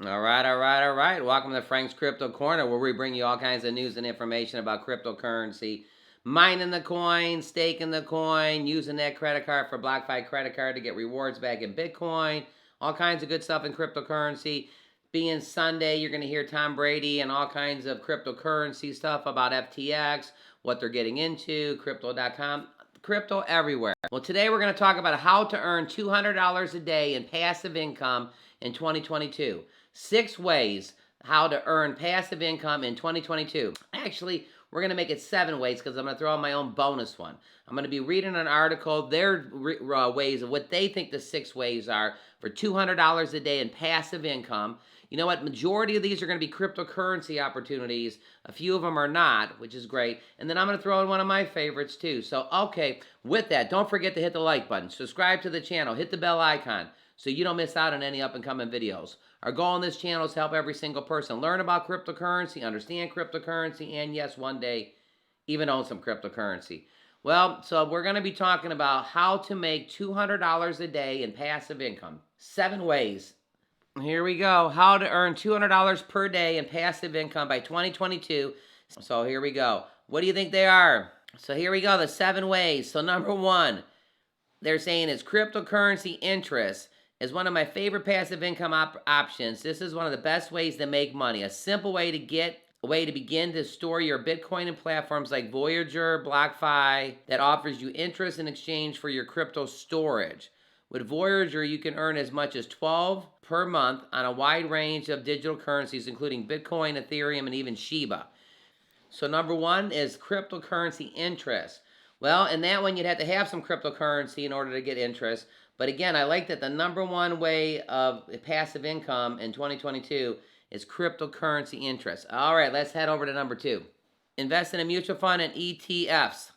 All right, all right, all right. Welcome to Frank's Crypto Corner, where we bring you all kinds of news and information about cryptocurrency, mining the coin, staking the coin, using that credit card for BlockFi credit card to get rewards back in Bitcoin, all kinds of good stuff in cryptocurrency. Being Sunday, you're going to hear Tom Brady and all kinds of cryptocurrency stuff about FTX, what they're getting into, crypto.com, crypto everywhere. Well, today we're going to talk about how to earn $200 a day in passive income in 2022. 6 ways how to earn passive income in 2022. Actually, we're going to make it 7 ways because I'm going to throw in my own bonus one. I'm going to be reading an article, their ways of what they think the 6 ways are for $200 a day in passive income. You know what? Majority of these are going to be cryptocurrency opportunities. A few of them are not, which is great. And then I'm going to throw in one of my favorites too. So, okay, with that, don't forget to hit the like button. Subscribe to the channel. Hit the bell icon so you don't miss out on any up-and-coming videos. Our goal on this channel is to help every single person learn about cryptocurrency, understand cryptocurrency, and yes, one day, even own some cryptocurrency. Well, so we're going to be talking about how to make $200 a day in passive income. 7 ways. Here we go. How to earn $200 per day in passive income by 2022. So here we go. What do you think they are? So here we go, the 7 ways. So number 1, they're saying it's cryptocurrency interest is one of my favorite passive income options. This is one of the best ways to make money. A simple way to begin to store your Bitcoin in platforms like Voyager, BlockFi that offers you interest in exchange for your crypto storage. With Voyager, you can earn as much as $12 per month on a wide range of digital currencies, including Bitcoin, Ethereum, and even Shiba. So number 1 is cryptocurrency interest. Well, in that one, you'd have to have some cryptocurrency in order to get interest. But again, I like that the number 1 way of passive income in 2022 is cryptocurrency interest. All right, let's head over to number 2. Invest in a mutual fund and ETFs.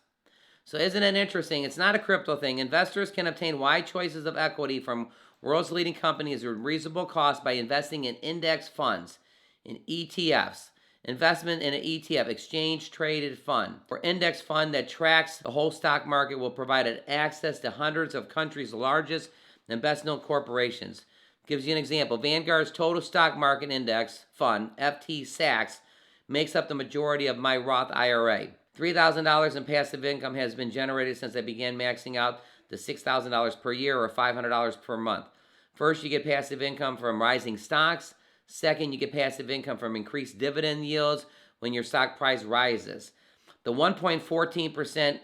So isn't it interesting? It's not a crypto thing. Investors can obtain wide choices of equity from world's leading companies at reasonable cost by investing in index funds, in ETFs. Investment in an ETF, exchange traded fund, or index fund that tracks the whole stock market, will provide access to hundreds of countries' largest and best known corporations. Gives you an example. Vanguard's total stock market index fund, FTSAX, makes up the majority of my Roth IRA. $3,000 in passive income has been generated since I began maxing out the $6,000 per year or $500 per month. First, you get passive income from rising stocks. Second, you get passive income from increased dividend yields when your stock price rises. The 1.14%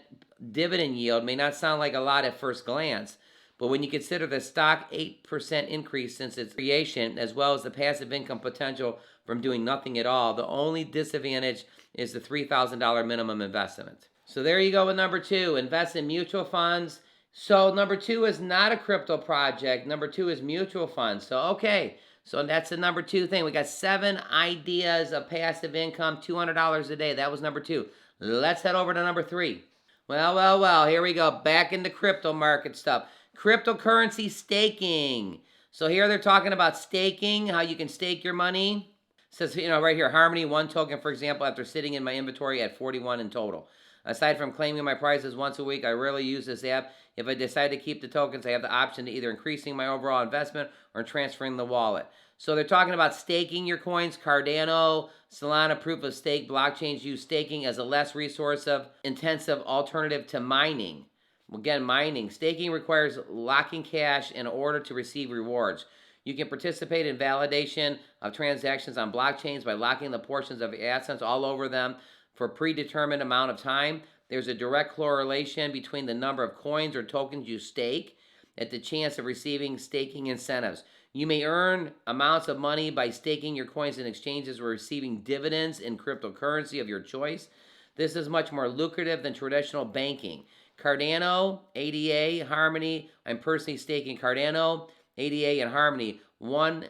dividend yield may not sound like a lot at first glance, but when you consider the stock 8% increase since its creation, as well as the passive income potential from doing nothing at all, the only disadvantage is the $3,000 minimum investment. So there you go with number 2, invest in mutual funds. So number 2 is not a crypto project. Number 2 is mutual funds. So okay. So that's the number 2 thing. We got 7 ideas of passive income, $200 a day. That was number 2. Let's head over to number 3. Well, here we go. Back into crypto market stuff. Cryptocurrency staking. So here they're talking about staking, how you can stake your money. It says, right here, Harmony, 1 token, for example, after sitting in my inventory at 41 in total. Aside from claiming my prizes once a week, I rarely use this app. If I decide to keep the tokens, I have the option to either increasing my overall investment or transferring the wallet. So they're talking about staking your coins. Cardano, Solana, proof of stake blockchains use staking as a less resource-intensive alternative to mining. Again, mining. Staking requires locking cash in order to receive rewards. You can participate in validation of transactions on blockchains by locking the portions of your assets all over them for a predetermined amount of time. There's a direct correlation between the number of coins or tokens you stake and the chance of receiving staking incentives. You may earn amounts of money by staking your coins in exchanges or receiving dividends in cryptocurrency of your choice. This is much more lucrative than traditional banking. Cardano, ADA, Harmony. I'm personally staking Cardano, ADA, and Harmony. And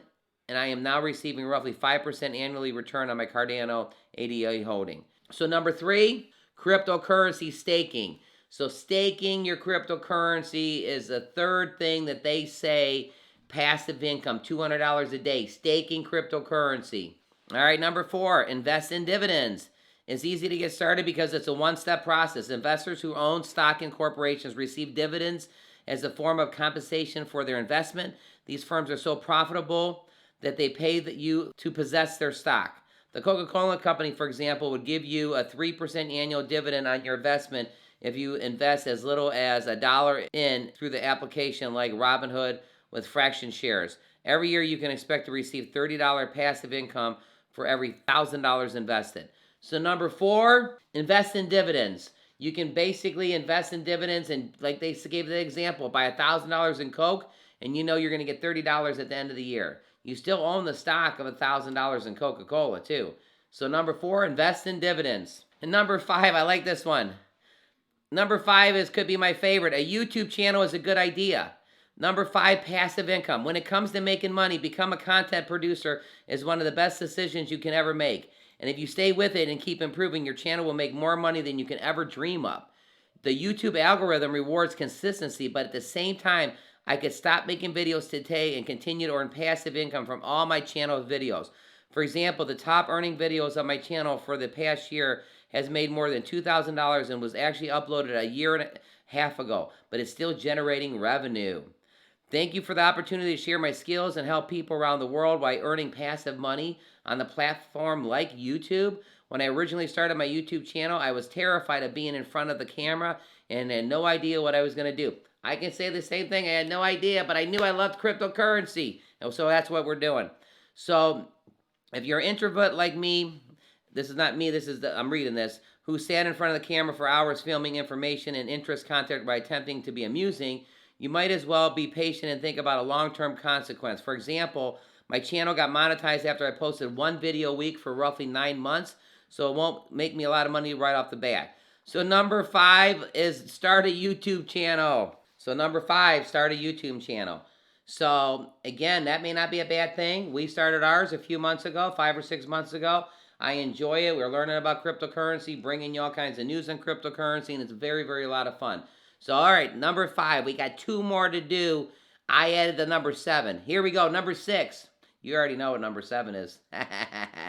I am now receiving roughly 5% annually return on my Cardano ADA holding. So number 3, cryptocurrency staking. So staking your cryptocurrency is the 3rd thing that they say, passive income, $200 a day, staking cryptocurrency. All right, number 4, invest in dividends. It's easy to get started because it's a one-step process. Investors who own stock in corporations receive dividends as a form of compensation for their investment. These firms are so profitable that they pay you to possess their stock. The Coca-Cola company, for example, would give you a 3% annual dividend on your investment if you invest as little as $1 in through the application like Robinhood with fraction shares. Every year you can expect to receive $30 passive income for every $1,000 invested. So number 4, invest in dividends. You can basically invest in dividends, and like they gave the example, buy $1,000 in Coke, and you know you're going to get $30 at the end of the year. You still own the stock of $1,000 in Coca-Cola too. So number 4, invest in dividends. And number 5, I like this one. Number 5 could be my favorite. A YouTube channel is a good idea. Number 5, passive income. When it comes to making money, become a content producer is one of the best decisions you can ever make. And if you stay with it and keep improving, your channel will make more money than you can ever dream of. The YouTube algorithm rewards consistency, but at the same time, I could stop making videos today and continue to earn passive income from all my channel videos. For example, the top earning videos on my channel for the past year has made more than $2,000 and was actually uploaded a year and a half ago, but it's still generating revenue. Thank you for the opportunity to share my skills and help people around the world while earning passive money on the platform like YouTube. When I originally started my YouTube channel, I was terrified of being in front of the camera and had no idea what I was going to do. I can say the same thing. I had no idea, but I knew I loved cryptocurrency. And so that's what we're doing. So if you're an introvert like me, this is not me, I'm reading this, who sat in front of the camera for hours filming information and interest content by attempting to be amusing, you might as well be patient and think about a long-term consequence. For example, my channel got monetized after I posted one video a week for roughly 9 months, so it won't make me a lot of money right off the bat. So number 5 is start a YouTube channel. So again, that may not be a bad thing. We started ours a few months ago, 5 or 6 months ago. I enjoy it. We're learning about cryptocurrency, bringing you all kinds of news on cryptocurrency, and it's very, very a lot of fun. So, all right, number 5. We got 2 more to do. I added the number 7. Here we go, number 6. You already know what number 7 is.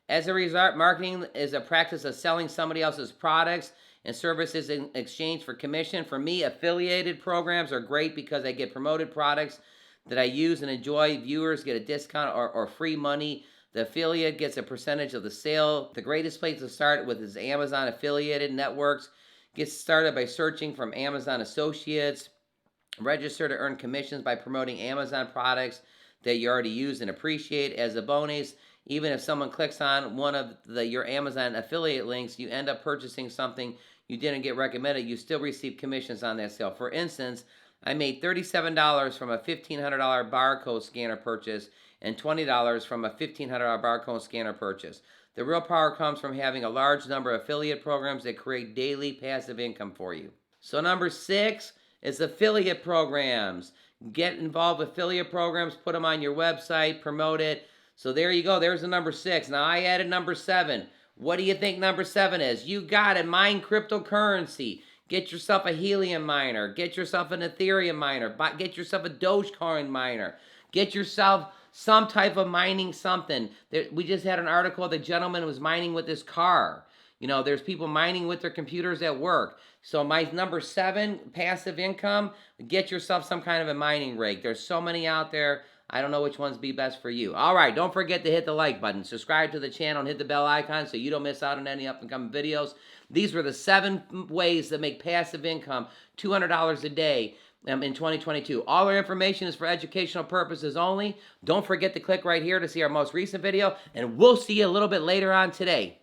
As a result, marketing is a practice of selling somebody else's products and services in exchange for commission. For me, affiliated programs are great because I get promoted products that I use and enjoy. Viewers get a discount or free money. The affiliate gets a percentage of the sale. The greatest place to start with is Amazon affiliated networks. Get started by searching from Amazon Associates. Register to earn commissions by promoting Amazon products that you already use and appreciate. As a bonus, even if someone clicks on one of your Amazon affiliate links, you end up purchasing something you didn't get recommended, you still receive commissions on that sale. For instance, I made $37 from a $1,500 barcode scanner purchase and $20 from a $1,500 barcode scanner purchase. The real power comes from having a large number of affiliate programs that create daily passive income for you. So number 6 is affiliate programs. Get involved with affiliate programs, put them on your website, promote it. So there you go, there's the number 6. Now I added number 7. What do you think number 7 is? You got it, mine cryptocurrency. Get yourself a Helium miner. Get yourself an Ethereum miner. Get yourself a Dogecoin miner. Get yourself some type of mining something. We just had an article, the gentleman was mining with his car. You know, there's people mining with their computers at work. So my number 7, passive income, get yourself some kind of a mining rig. There's so many out there. I don't know which ones be best for you. All right, don't forget to hit the like button. Subscribe to the channel and hit the bell icon so you don't miss out on any up-and-coming videos. These were the 7 ways to make passive income, $200 a day in 2022. All our information is for educational purposes only. Don't forget to click right here to see our most recent video, and we'll see you a little bit later on today.